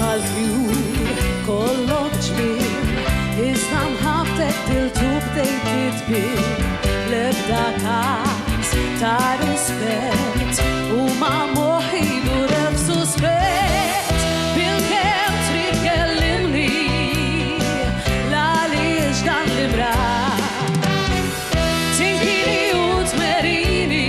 tal-fjur kollok ġbir, iżda mħabtek diltu bdejt titbir, l-ebda kas ta' rispett u ma' moħidu ref suspett. Bil-kem trid kellimni l-għaliex dan l-imra. Tinkini u tmerini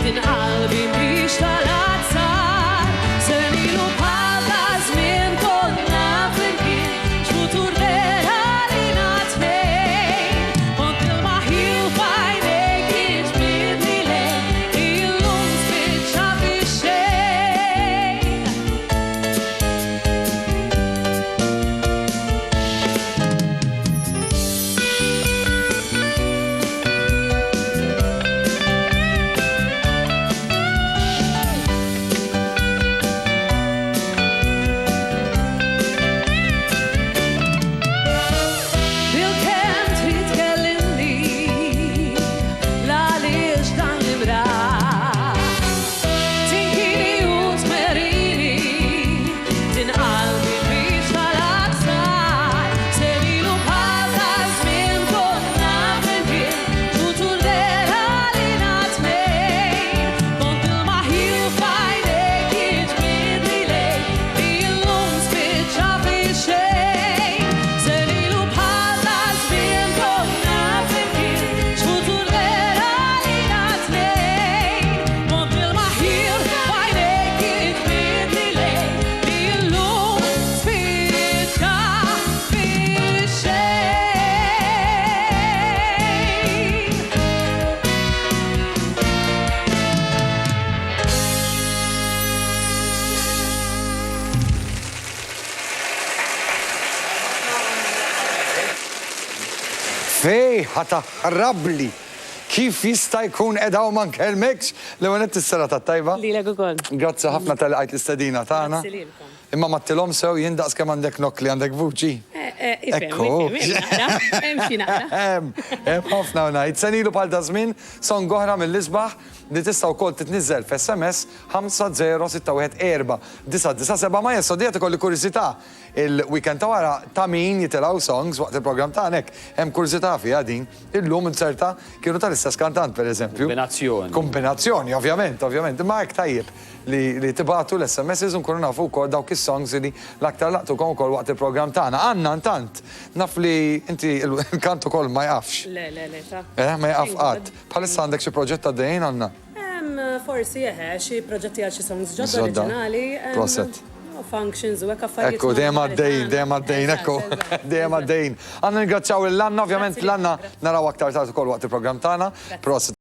din qalbi mhix tal-azzar, senilu bħala żmien konna flimkien, x'futur vera lina tnejn. Kont il-maħil f'għajnejk jiġbidni lejn, illum spiċċa fix-xejn. Bil-kem trid kellimni l-għaliex dan l-imra. Tinkini u tmerini din qalbi mhix tal-azzar, senilu bħala żmien konna flimkien, x'futur vera lina tnejn. Kont il-maħil f'għajnejk jiġbidni lejn, illum spiċċa fix-xejn. Senilu bħala żmien konna flimkien, x'futur vera lina tnejn. Kont il-maħil f'għajnejk jiġbidni lejn, illum spiċċa fix-xejn. Fej, ħataħrabli. Kif jista' jkun edha u man kelmekx li għanet t-sera ta' tajba? Lilek ukoll. Grazzi ħafna tal-għajt l-istadina tagħna. Grazzi lilkom. Imma ma t-tilom sew jindaqs kemm għandek nokli għandek vuċi. Ekku. Ħafna unajt. Senilu pal da żmien son goħra mill-isbaħ li tista' wkoll titniżel f'SMS 50614 ma jessodijat ikolli kuriosità. Il-weekend ta' wara ta' min jitilgħu songs waqt il-programm tagħnek. Hemm kuriosità fiha din. Illum inserta kienu tal-istess kantant pereżempju. Kombinazzjoni. Kombinazzjoni, ovvjament. Imma hekk tajjeb li tibatu l-SMS nkunu nafu wkoll dawk is-songs li l-aktar laqtukom ukoll waqt il-programm tagħna. Għandna intant naf li inti il-kant ukoll ma jafx. Le, ta' Ma jaf qatt. Bħalissa għandek xi proġett għaddejjin għandna. Forsi xi proġetti għal xi songs ġodda Ġodda. oriġinali. Proset. Functions u hekk affarijiet. Ekku, dejjem għaddejn, ekku. Dejjem għaddejn. Għandna ningrazzjaw l-Anna, ovvjament l-Anna naraw aktar tard ukoll waqt il-programm tagħna. Proset